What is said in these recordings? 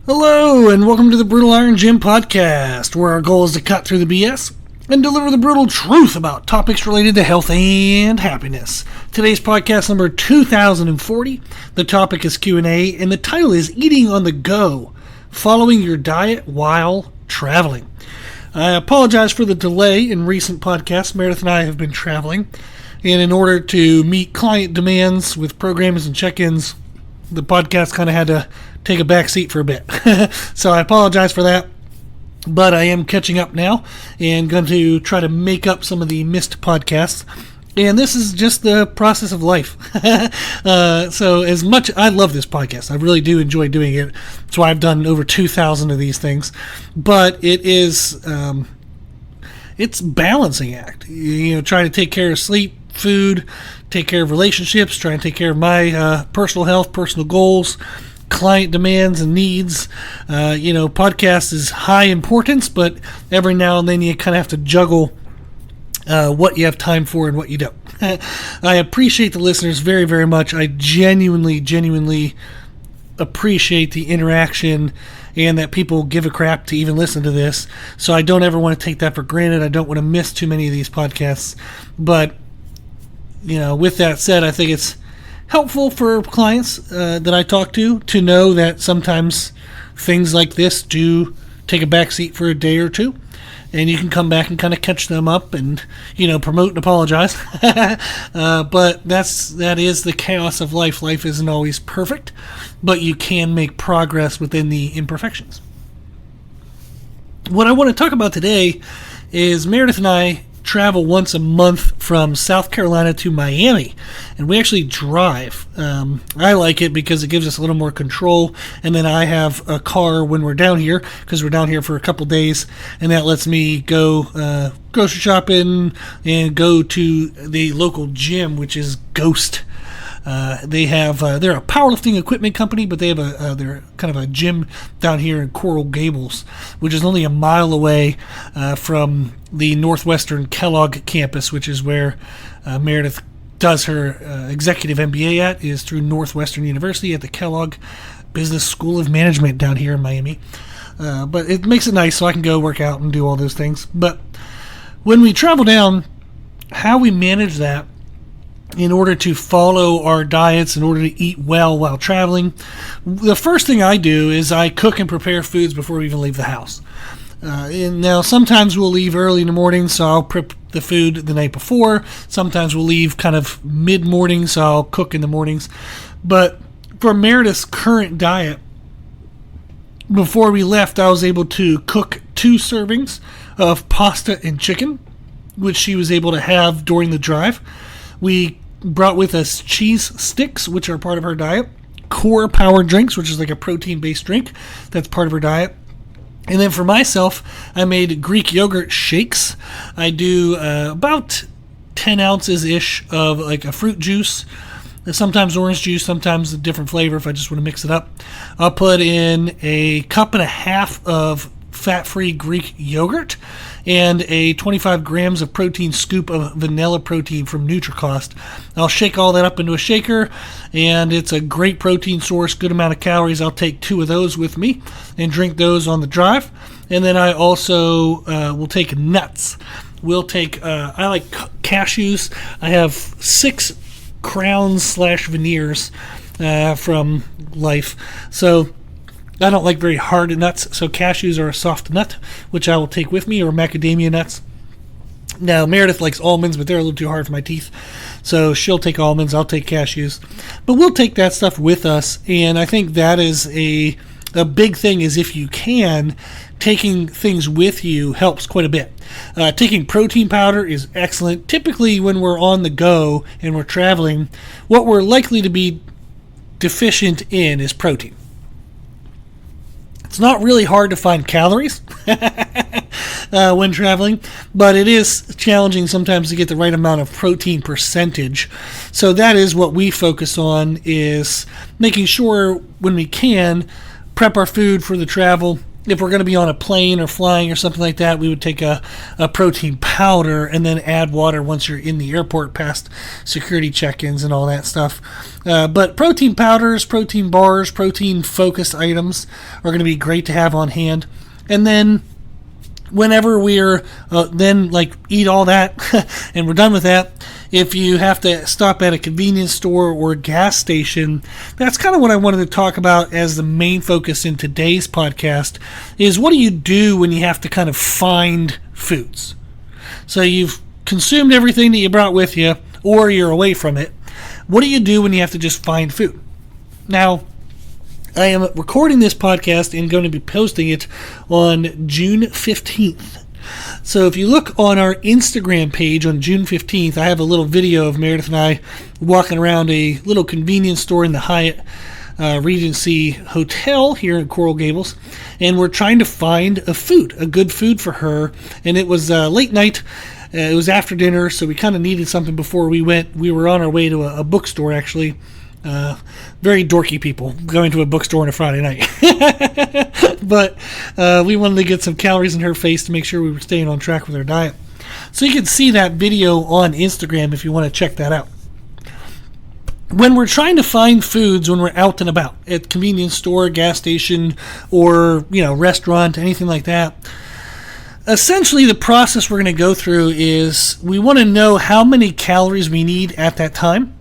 Hello, and welcome to the Brutal Iron Gym podcast, where our goal is to cut through the BS and deliver the brutal truth about topics related to health and happiness. Today's podcast number 2040. The topic is Q&A, and the title is Eating on the Go, Following Your Diet While Traveling. I apologize for the delay in recent podcasts. Meredith and I have been traveling, and in order to meet client demands with programs and check-ins, the podcast kind of had to take a back seat for a bit. So I apologize for that, but I am catching up now and going to try to make up some of the missed podcasts. And this is just the process of life. So as much, I love this podcast. I really do enjoy doing it. That's why I've done over 2,000 of these things. But it is, it's a balancing act. You know, trying to take care of sleep, food, take care of relationships, trying to take care of my personal health, personal goals, client demands and needs. Podcast is high importance, but every now and then you kind of have to juggle what you have time for and what you don't. I appreciate the listeners very, very much. I genuinely appreciate the interaction and that people give a crap to even listen to this. So I don't ever want to take that for granted. I don't want to miss too many of these podcasts. But, with that said, I think it's helpful for clients that I talk to know that sometimes things like this do take a backseat for a day or two, and you can come back and kind of catch them up and promote and apologize. But that is the chaos of life. Life isn't always perfect, but you can make progress within the imperfections. What I want to talk about today is Meredith and I travel once a month from South Carolina to Miami, and we actually drive. I like it because it gives us a little more control, and then I have a car when we're down here because we're down here for a couple days, and that lets me go grocery shopping and go to the local gym, which is Ghost. They're a powerlifting equipment company, but they have they're kind of a gym down here in Coral Gables, which is only a mile away from the Northwestern Kellogg campus, which is where Meredith does her executive MBA at, is through Northwestern University at the Kellogg Business School of Management down here in Miami. But it makes it nice so I can go work out and do all those things. But when we travel down, how we manage that in order to follow our diets, in order to eat well while traveling, the first thing I do is I cook and prepare foods before we even leave the house. And now sometimes we'll leave early in the morning, so I'll prep the food the night before. Sometimes we'll leave kind of mid-morning, so I'll cook in the mornings. But for Meredith's current diet, before we left, I was able to cook 2 servings of pasta and chicken, which she was able to have during the drive. We brought with us cheese sticks, which are part of her diet, Core Power drinks, which is like a protein-based drink. That's part of her diet. And then for myself, I made Greek yogurt shakes. I do about 10 ounces-ish of like a fruit juice, sometimes orange juice, sometimes a different flavor if I just want to mix it up. I'll put in a cup and a half of fat-free Greek yogurt and a 25 grams of protein scoop of vanilla protein from Nutricost. I'll shake all that up into a shaker, and it's a great protein source, good amount of calories. I'll take 2 of those with me and drink those on the drive. And then I also will take nuts. I like cashews. I have 6 crowns / veneers from Life. So I don't like very hard nuts, so cashews are a soft nut, which I will take with me, or macadamia nuts. Now, Meredith likes almonds, but they're a little too hard for my teeth, so she'll take almonds, I'll take cashews. But we'll take that stuff with us, and I think that is a big thing, is if you can, taking things with you helps quite a bit. Taking protein powder is excellent. Typically, when we're on the go and we're traveling, what we're likely to be deficient in is protein. It's not really hard to find calories when traveling, but it is challenging sometimes to get the right amount of protein percentage. So that is what we focus on, is making sure when we can prep our food for the travel if we're going to be on a plane or flying or something like that, we would take a protein powder and then add water once you're in the airport past security check-ins and all that stuff. But protein powders, protein bars, protein-focused items are going to be great to have on hand. And then whenever we're eat all that and we're done with that, if you have to stop at a convenience store or gas station, that's kind of what I wanted to talk about as the main focus in today's podcast, is what do you do when you have to kind of find foods? So you've consumed everything that you brought with you, or you're away from it. What do you do when you have to just find food? Now, I am recording this podcast and going to be posting it on June 15th. So if you look on our Instagram page on June 15th, I have a little video of Meredith and I walking around a little convenience store in the Hyatt Regency Hotel here in Coral Gables, and we're trying to find a good food for her. And it was late night. It was after dinner, so we kind of needed something before we went. We were on our way to a bookstore, actually. Very dorky people going to a bookstore on a Friday night. But we wanted to get some calories in her face to make sure we were staying on track with our diet. So you can see that video on Instagram if you want to check that out. When we're trying to find foods when we're out and about at convenience store, gas station, or restaurant, anything like that, essentially the process we're going to go through is we want to know how many calories we need at that time.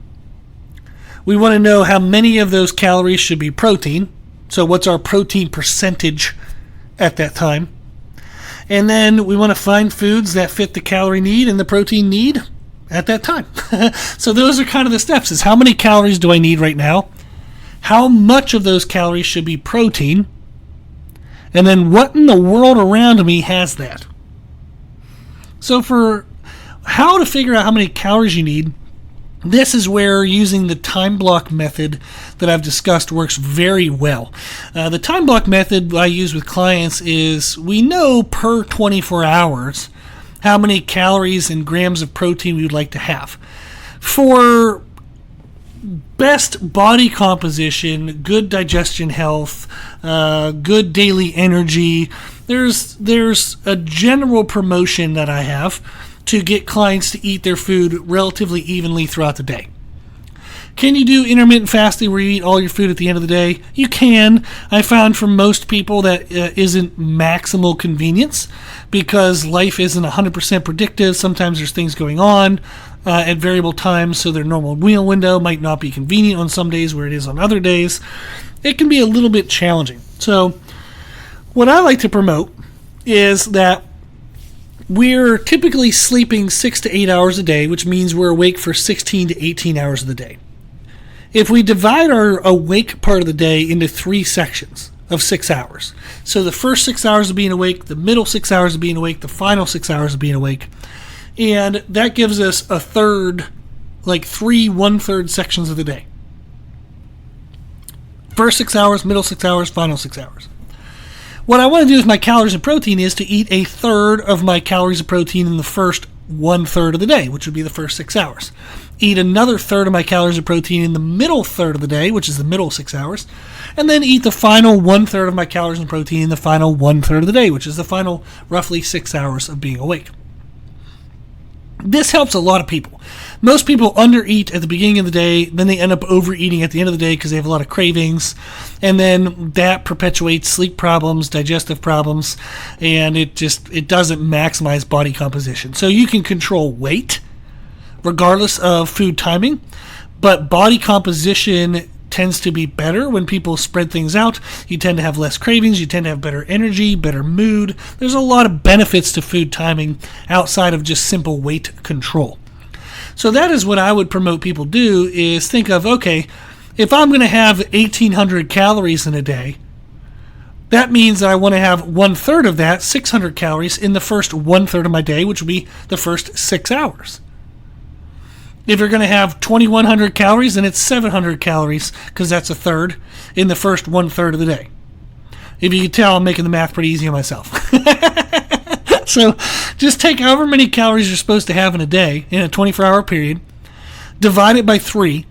We want to know how many of those calories should be protein. So what's our protein percentage at that time? And then we want to find foods that fit the calorie need and the protein need at that time. So those are kind of the steps, is how many calories do I need right now? How much of those calories should be protein? And then what in the world around me has that? So for how to figure out how many calories you need, this is where using the time block method that I've discussed works very well. The time block method I use with clients is we know per 24 hours how many calories and grams of protein we would like to have. For best body composition, good digestion health, good daily energy, there's a general promotion that I have to get clients to eat their food relatively evenly throughout the day. Can you do intermittent fasting where you eat all your food at the end of the day? You can. I found for most people that isn't maximal convenience, because life isn't 100% predictive. Sometimes there's things going on at variable times, so their normal meal window might not be convenient on some days where it is on other days. It can be a little bit challenging. So what I like to promote is that we're typically sleeping 6 to 8 hours a day, which means we're awake for 16 to 18 hours of the day. If we divide our awake part of the day into 3 sections of 6 hours, so the first 6 hours of being awake, the middle 6 hours of being awake, the final 6 hours of being awake, and that gives us a third, like 3 1/3 sections of the day. First 6 hours, middle 6 hours, final 6 hours. What I want to do with my calories and protein is to eat a third of my calories and protein in the first 1/3 of the day, which would be the first 6 hours. Eat another third of my calories and protein in the middle third of the day, which is the middle 6 hours, and then eat the final 1/3 of my calories and protein in the final 1/3 of the day, which is the final roughly 6 hours of being awake. This helps a lot of people. Most people undereat at the beginning of the day, then they end up overeating at the end of the day because they have a lot of cravings, and then that perpetuates sleep problems, digestive problems, and it doesn't maximize body composition. So you can control weight regardless of food timing, but body composition tends to be better when people spread things out. You tend to have less cravings, you tend to have better energy, better mood. There's a lot of benefits to food timing outside of just simple weight control. So that is what I would promote people do, is think of, okay, if I'm going to have 1,800 calories in a day, that means that I want to have 1/3 of that, 600 calories, in the first 1/3 of my day, which would be the first 6 hours. If you're going to have 2,100 calories, then it's 700 calories, because that's a third, in the first 1/3 of the day. If you can tell, I'm making the math pretty easy on myself. So just take however many calories you're supposed to have in a day, in a 24-hour period, divide it by 3,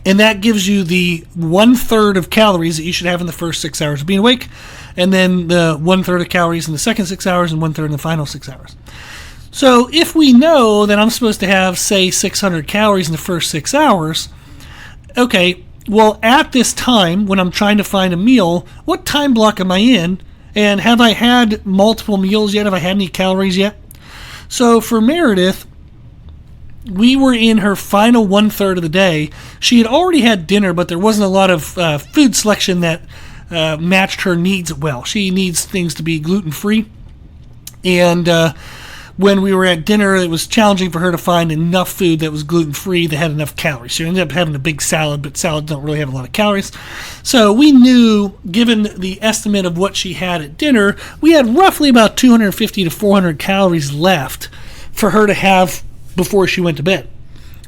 And that gives you the 1/3 of calories that you should have in the first 6 hours of being awake, and then the 1/3 of calories in the second 6 hours and 1/3 in the final 6 hours. So if we know that I'm supposed to have, say, 600 calories in the first 6 hours, okay, well, at this time, when I'm trying to find a meal, what time block am I in? And have I had multiple meals yet? Have I had any calories yet? So for Meredith, we were in her final 1/3 of the day. She had already had dinner, but there wasn't a lot of food selection that matched her needs well. She needs things to be gluten-free. And when we were at dinner, it was challenging for her to find enough food that was gluten-free that had enough calories. She ended up having a big salad, but salads don't really have a lot of calories. So we knew, given the estimate of what she had at dinner, we had roughly about 250 to 400 calories left for her to have before she went to bed.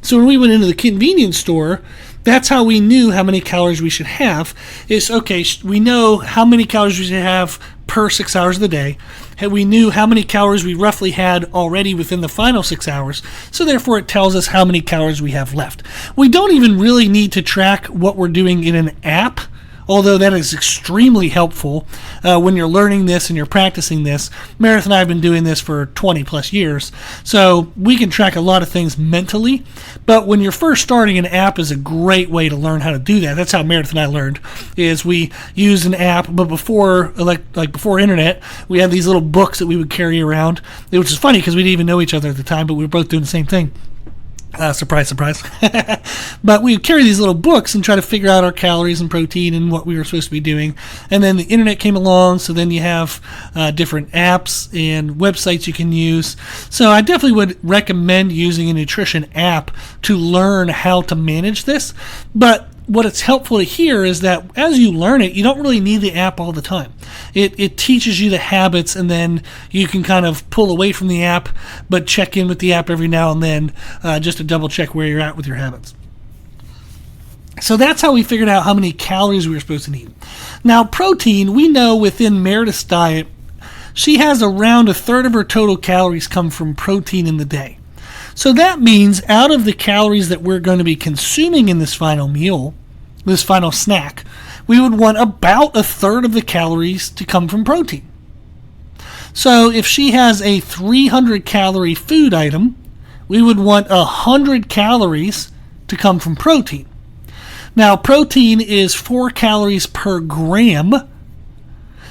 So when we went into the convenience store, that's how we knew how many calories we should have. Is, okay, we know how many calories we should have per 6 hours of the day. And we knew how many calories we roughly had already within the final 6 hours, so therefore it tells us how many calories we have left. We don't even really need to track what we're doing in an app, although that is extremely helpful when you're learning this and you're practicing this. Meredith and I have been doing this for 20 plus years, so we can track a lot of things mentally. But when you're first starting, an app is a great way to learn how to do that. That's how Meredith and I learned, is we used an app, but before, like before internet, we had these little books that we would carry around, which is funny because we didn't even know each other at the time, but we were both doing the same thing. Surprise, surprise. But we would carry these little books and try to figure out our calories and protein and what we were supposed to be doing. And then the internet came along, so then you have different apps and websites you can use. So I definitely would recommend using a nutrition app to learn how to manage this. But what it's helpful to hear is that as you learn it, you don't really need the app all the time. It teaches you the habits, and then you can kind of pull away from the app, but check in with the app every now and then just to double check where you're at with your habits. So that's how we figured out how many calories we were supposed to need. Now, protein, we know within Meredith's diet, she has around 1/3 of her total calories come from protein in the day. So that means out of the calories that we're going to be consuming in this final meal, this final snack, we would want about 1/3 of the calories to come from protein. So if she has a 300 calorie food item, we would want 100 calories to come from protein. Now, protein is 4 calories per gram.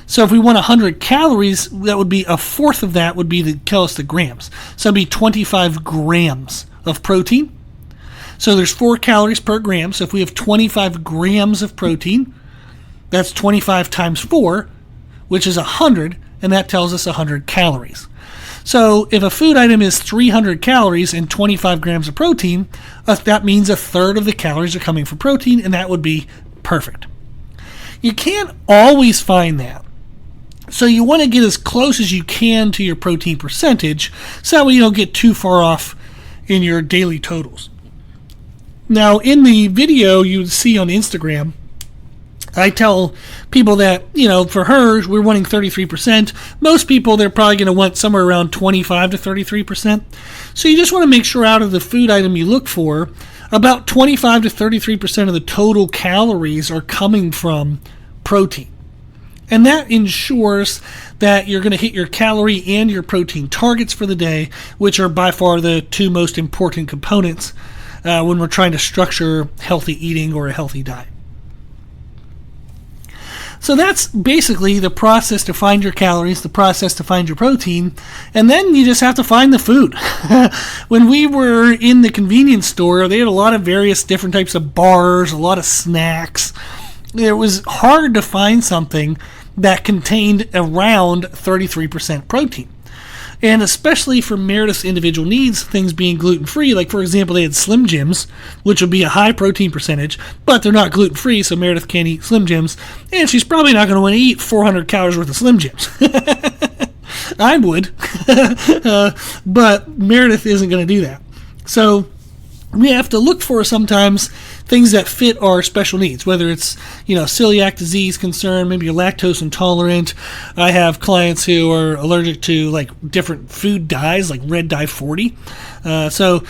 So if we want 100 calories, that would be 1/4 of that would be tell us the grams. So it'd be 25 grams of protein. So there's 4 calories per gram. So if we have 25 grams of protein, that's 25 times 4, which is 100, and that tells us 100 calories. So if a food item is 300 calories and 25 grams of protein, that means 1/3 of the calories are coming from protein, and that would be perfect. You can't always find that. So you want to get as close as you can to your protein percentage, so that way you don't get too far off in your daily totals. Now, in the video you would see on Instagram, I tell people that, for her, we're wanting 33%. Most people, they're probably going to want somewhere around 25 to 33%. So you just want to make sure out of the food item you look for, about 25 to 33% of the total calories are coming from protein. And that ensures that you're going to hit your calorie and your protein targets for the day, which are by far the two most important components when we're trying to structure healthy eating or a healthy diet. So that's basically the process to find your calories, the process to find your protein, and then you just have to find the food. When we were in the convenience store, they had a lot of various different types of bars, a lot of snacks. It was hard to find something that contained around 33% protein. And especially for Meredith's individual needs, things being gluten-free, like for example, they had Slim Jims, which would be a high protein percentage, but they're not gluten-free, so Meredith can't eat Slim Jims, and she's probably not going to want to eat 400 calories worth of Slim Jims. I would, but Meredith isn't going to do that. So we have to look for sometimes things that fit our special needs, whether it's, celiac disease concern, maybe you're lactose intolerant. I have clients who are allergic to like different food dyes, like red dye 40. So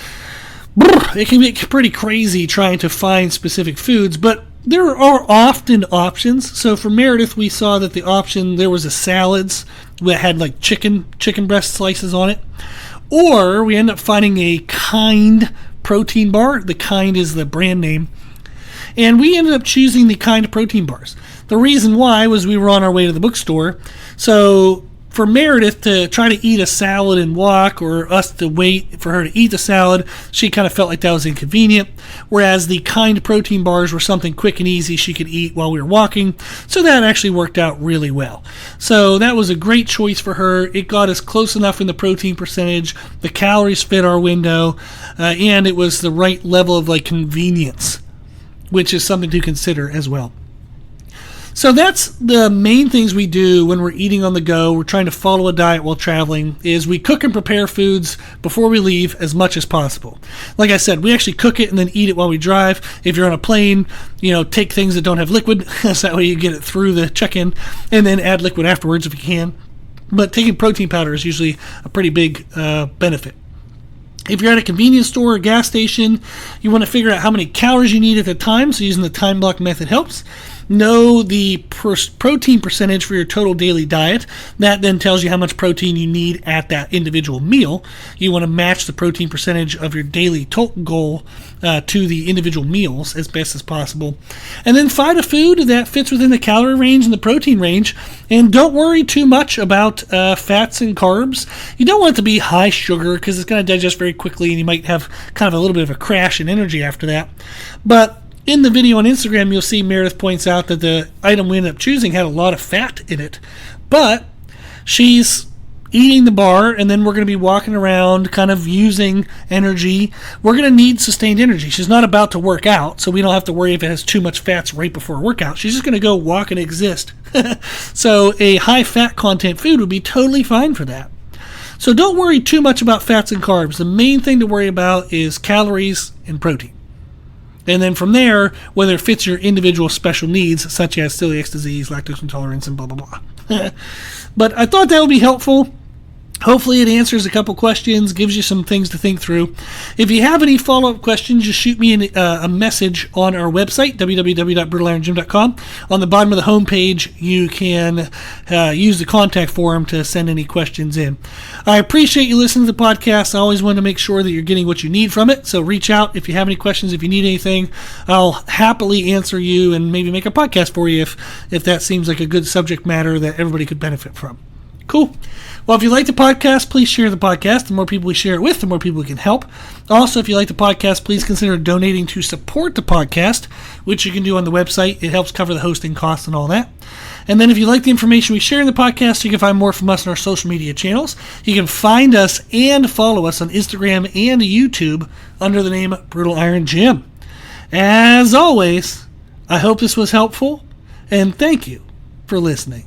it can get pretty crazy trying to find specific foods, but there are often options. So for Meredith, we saw that the option, there was a salads that had like chicken breast slices on it. Or we end up finding a Kind protein bar. The Kind is the brand name. And we ended up choosing the Kind protein bars. The reason why was we were on our way to the bookstore. So for Meredith to try to eat a salad and walk, or us to wait for her to eat the salad, she kind of felt like that was inconvenient. Whereas the Kind protein bars were something quick and easy she could eat while we were walking. So that actually worked out really well. So that was a great choice for her. It got us close enough in the protein percentage. The calories fit our window. And it was the right level of like convenience, which is something to consider as well. So that's the main things we do when we're eating on the go. We're trying to follow a diet while traveling, is we cook and prepare foods before we leave as much as possible. Like I said, we actually cook it and then eat it while we drive. If you're on a plane, take things that don't have liquid, so that way you get it through the check-in, and then add liquid afterwards if you can. But taking protein powder is usually a pretty big benefit. If you're at a convenience store or gas station, you want to figure out how many calories you need at the time, so using the time block method helps. Know the protein percentage for your total daily diet. That then tells you how much protein you need at that individual meal. You want to match the protein percentage of your daily total goal to the individual meals as best as possible. And then find a food that fits within the calorie range and the protein range. And don't worry too much about fats and carbs. You don't want it to be high sugar because it's going to digest very quickly and you might have kind of a little bit of a crash in energy after that. But in the video on Instagram, you'll see Meredith points out that the item we ended up choosing had a lot of fat in it. But she's eating the bar, and then we're going to be walking around kind of using energy. We're going to need sustained energy. She's not about to work out, so we don't have to worry if it has too much fats right before a workout. She's just going to go walk and exist. So a high fat content food would be totally fine for that. So don't worry too much about fats and carbs. The main thing to worry about is calories and protein. And then from there, whether it fits your individual special needs, such as celiac disease, lactose intolerance, and blah, blah, blah. But I thought that would be helpful. Hopefully it answers a couple questions, gives you some things to think through. If you have any follow-up questions, just shoot me a message on our website, www.brutalirongym.com. On the bottom of the homepage, you can use the contact form to send any questions in. I appreciate you listening to the podcast. I always want to make sure that you're getting what you need from it, so reach out if you have any questions, if you need anything. I'll happily answer you and maybe make a podcast for you if that seems like a good subject matter that everybody could benefit from. Cool. Well, if you like the podcast, please share the podcast. The more people we share it with, the more people we can help. Also, if you like the podcast, please consider donating to support the podcast, which you can do on the website. It helps cover the hosting costs and all that. And then if you like the information we share in the podcast, you can find more from us on our social media channels. You can find us and follow us on Instagram and YouTube under the name Brutal Iron Gym. As always, I hope this was helpful, and thank you for listening.